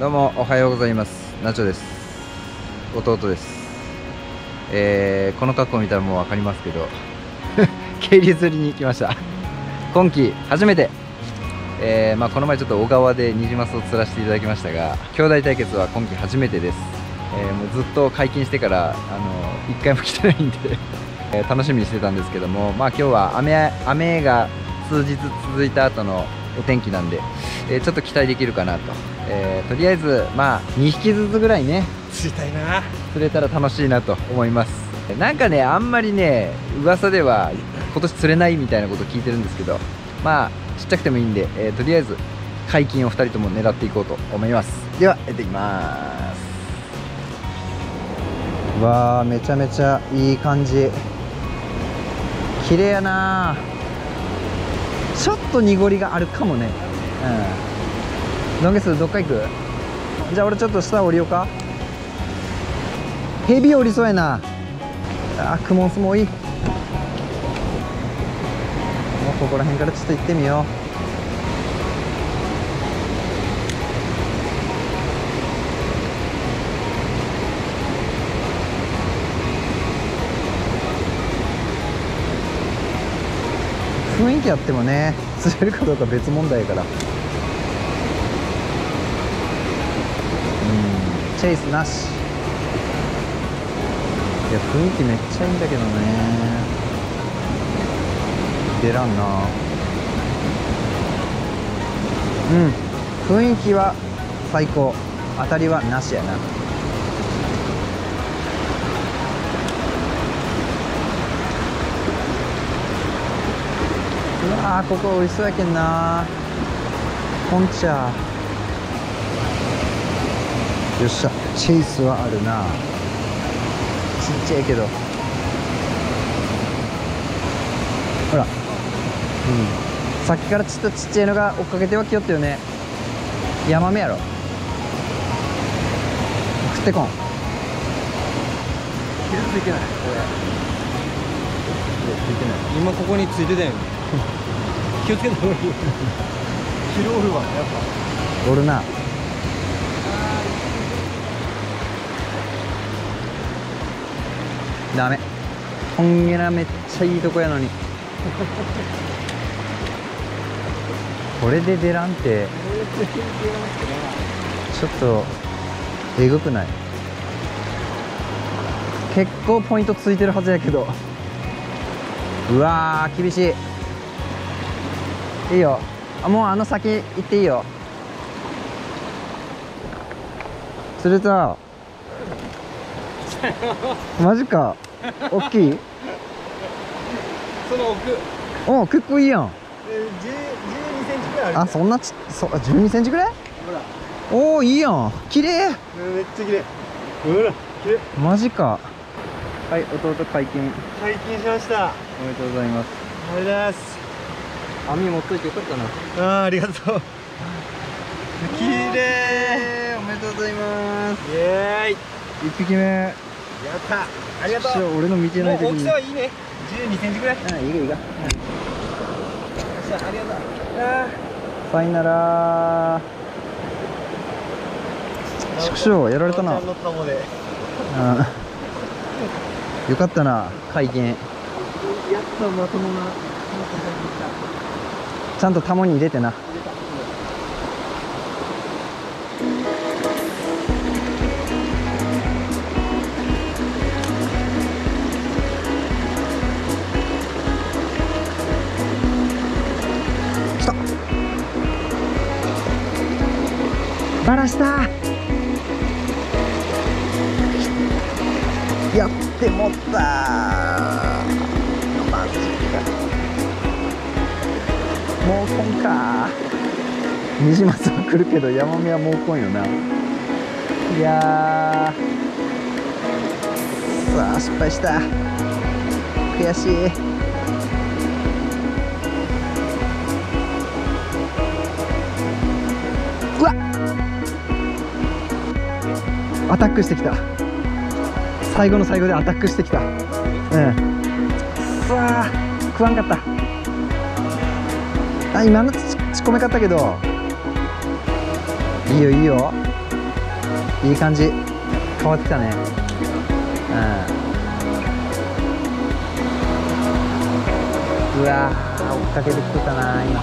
どうもおはようございます。ナチョです。弟です。この格好見たらもう分かりますけど渓流釣りに来ました。今季初めて、この前ちょっと小川でニジマスを釣らせていただきましたが、兄弟対決は今季初めてです。もうずっと解禁してから1回も来てないんで楽しみにしてたんですけども、今日は雨が数日続いた後のお天気なんで、ちょっと期待できるかなと。とりあえず2匹ずつぐらいね釣りたいな。釣れたら楽しいなと思います。なんかね、あんまりね噂では今年釣れないみたいなこと聞いてるんですけど、ちっちゃくてもいいんで、とりあえず解禁を2人とも狙っていこうと思います。ではやっていきます。わー、めちゃめちゃいい感じ、綺麗やな。ちょっと濁りがあるかもね。ロンゲスどっか行く？じゃあ俺ちょっと下降りようか。ヘビ降りそうやな。クモンスもいい。もうここら辺からちょっと行ってみよう。雰囲気あってもね、釣れるかどうか別問題やから。チェイスなし。いや、雰囲気めっちゃいいんだけどね。出らんな。雰囲気は最高。当たりはなしやな。うわー、ここ美味しそうやけんな。ポンチャー。よっしゃ、チェイスはあるな。ちっちゃいけど、ほら、さっきからちっちゃいのが追っかけてはきよったよね。ヤマメやろ。食ってこん。傷ついてないこれ。ついてない。今ここについてたよね。気をつけた方がいいよ。キロおるわ、やっぱおるな。ダメ。こんげな、めっちゃいいとこやのにこれで出らんってちょっとえぐくない？結構ポイントついてるはずやけど。うわー、厳しい。いいよ。もう先行っていいよ。釣れた。マジか。大きい。その奥。お、結構いいやん。12センチぐらいある。あ、そんな12センチぐらい。ほら、おお、いいやん。綺麗。めっちゃ綺麗。ほら、綺麗。マジか。はい、弟解禁。解禁しました。おめでとうございます。ありがとうございます。網持っといてよかったな。ありがとう。綺麗。おめでとうございます。イエーイ。一匹目。やった。ありがとう。俺の見てない時に。大きさはいいね。12センチぐらい。いいがいいが。よっしゃ、ありがとう。さよなら。畜生やられたな。ちゃんのタモで。よかったな、解禁。やっとまともな。ちゃんとタモに入れてな。来た。バラした。やってもったマジか。もうこんか。ニジマスは来るけどヤマメはもうこんよな。いやー、さあ失敗した。悔しい。うわっ、アタックしてきた。最後の最後でアタックしてきた。さあ食わんかった。今のちっこめかったけど、いいよいいよ。いい感じ。変わってきたね。うわー、追っかけてきてたな今。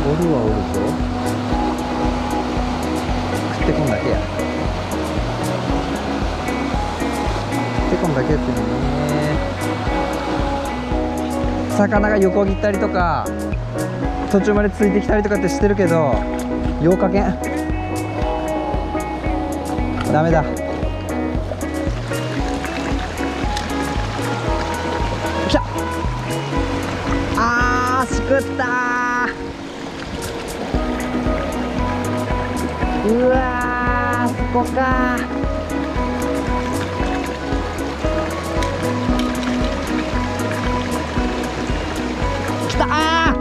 おるはおるぞ。食ってこんだけや。食ってこんだけやってね。魚が横切ったりとか途中までついてきたりとかってしてるけど、ようかけん。ダメだ。きた。あー、しくったー。うわー、そこかー。きた。あー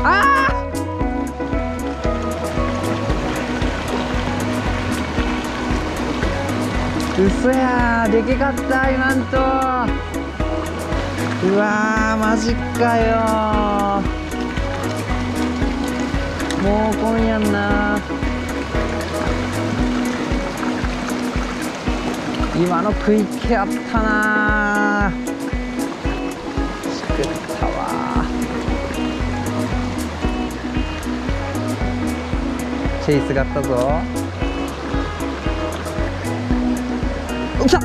あー、嘘やー、でけかった今んと。うわー、マジかよー。もうこんやんな。今の食い気あったなー。しくったわー。チェイスがあったぞ。来た。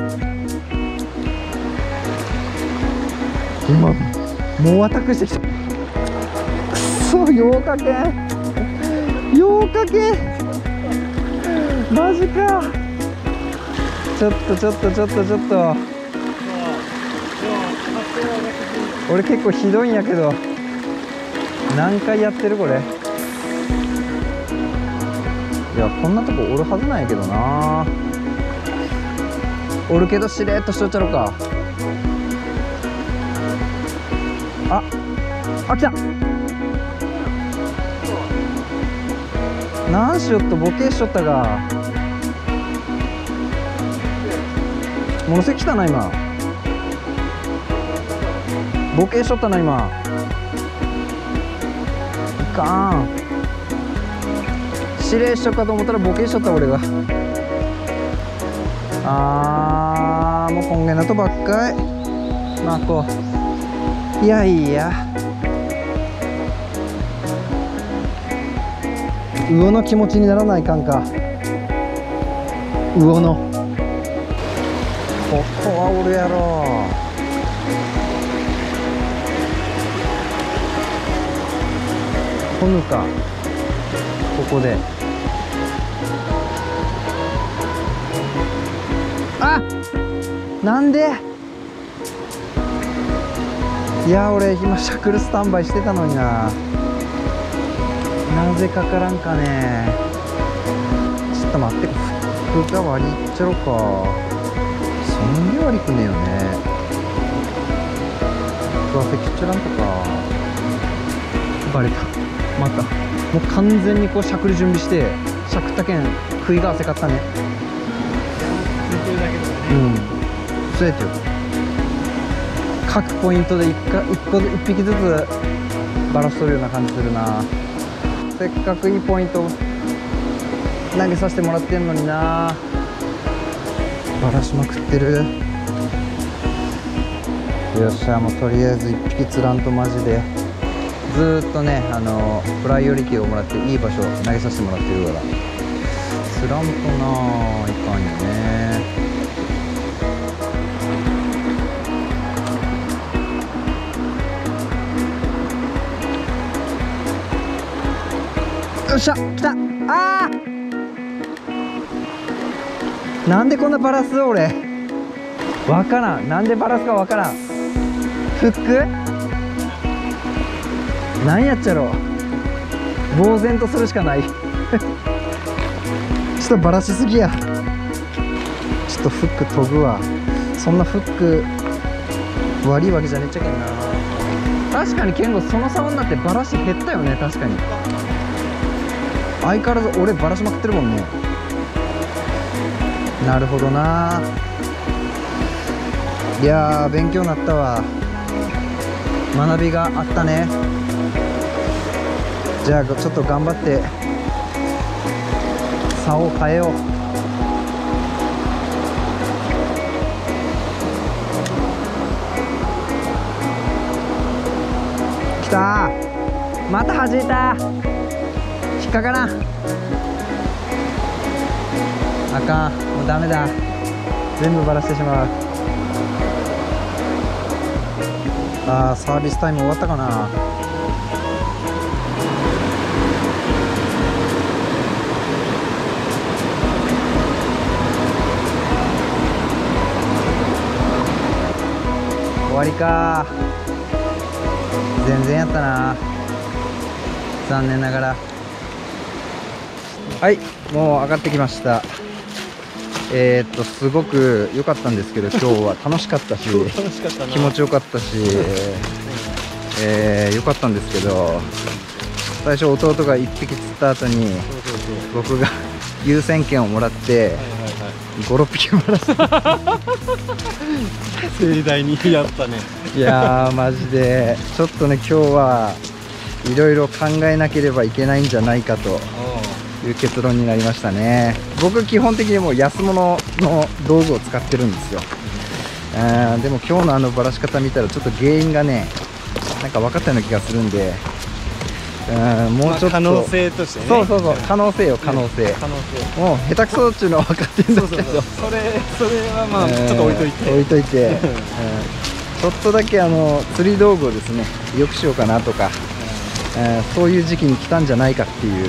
もうアタックしてきた。くそ、ようかけ。ようかけ。マジか。ちょっと。俺結構ひどいんやけど。何回やってるこれ。いや、こんなとこおるはずなんやけどな。おるけどしれっとしとっちゃろうか。あ、来た。なんしよっとボケしとったが。ものすごい来たな今。ボケしとったな今。いかん。指令しとくかと思ったらボケしとった俺が。もう今月のとばっかい。まあこう。いや。魚の気持ちにならないかんか。魚の。ここはおるやろ。こぬか。ここで。あ、なんで。いや、俺今シャクルスタンバイしてたのにな。なぜかからんかね。ちょっと待って、服が割りいっちゃろか。そんで割りくねえよね。服はフェキチュランとか。バレた。また。もう完全にこうしゃくり準備して、しゃくったけん、食いが汗かったね。うん。そうやってよ。各ポイントで一匹ずつバラしとるような感じするな。せっかくいいポイント投げさせてもらってんのにな。バラしまくってる。よっしゃ、もうとりあえず一匹釣らんとマジで。ずーっとね、プライオリティをもらっていい場所投げさせてもらってるから、釣らんとないかんよね。よっしゃ、来た。あー、なんでこんなバラす俺。わからん。なんでバラすかわからん。フックなんやっちゃろう。呆然とするしかない。ちょっとバラしすぎや。ちょっとフック研ぐわ。そんなフック悪いわけじゃねっちゃけんな。確かに健吾その差になってバラし減ったよね。確かに相変わらず俺バラしまくってるもんね。なるほどな。いやー、勉強になったわ。学びがあったね。じゃあちょっと頑張って竿を変えよう。きたー、また弾いた。引っかからん。あかん、もうダメだ。全部バラしてしまう。あー、サービスタイム終わったかな。終わりか。全然やったな、残念ながら。はい、もう上がってきました。すごく良かったんですけど、今日は楽しかったし楽しかったな。気持ちよかったし、良かったんですけど、最初弟が1匹釣った後に僕が優先権をもらって5、6匹もらった盛大にやったね。いやー、マジでちょっとね、今日はいろいろ考えなければいけないんじゃないかという結論になりましたね。僕基本的にもう安物の道具を使ってるんですよ。でも今日のあのバラし方見たらちょっと原因がね、なんか分かったような気がするんで、もうちょっと、可能性としてね。そうそうそう、可能性よ、可能性。可能性。もう下手くそっていうのは分かってるんだけど、それはまあちょっと置いといて。置いといて、ちょっとだけ釣り道具をですね、よくしようかなとか、そういう時期に来たんじゃないかっていう。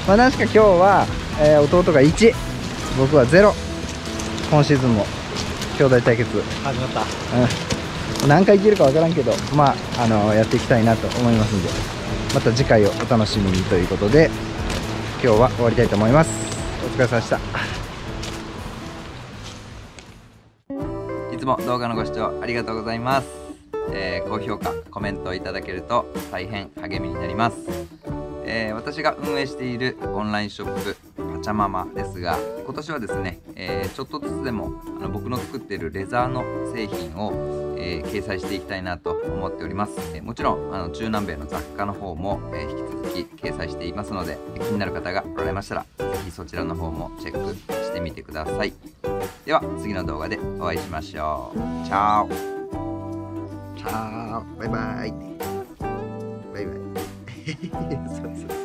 まあ何しか今日は、弟が1、僕は0。今シーズンも兄弟対決始まった。何回いけるかわからんけど、まあやっていきたいなと思いますんで、また次回をお楽しみにということで、今日は終わりたいと思います。お疲れ様でした。いつも動画のご視聴ありがとうございます。高評価、コメントいただけると大変励みになります。私が運営しているオンラインショップパチャママですが、今年はですね、ちょっとずつでも僕の作っているレザーの製品を、掲載していきたいなと思っております。もちろん中南米の雑貨の方も、引き続き掲載していますので、気になる方がおられましたらぜひそちらの方もチェックしてみてください。では次の動画でお会いしましょう。チャオチャオ、バイバイバイバイそうそう。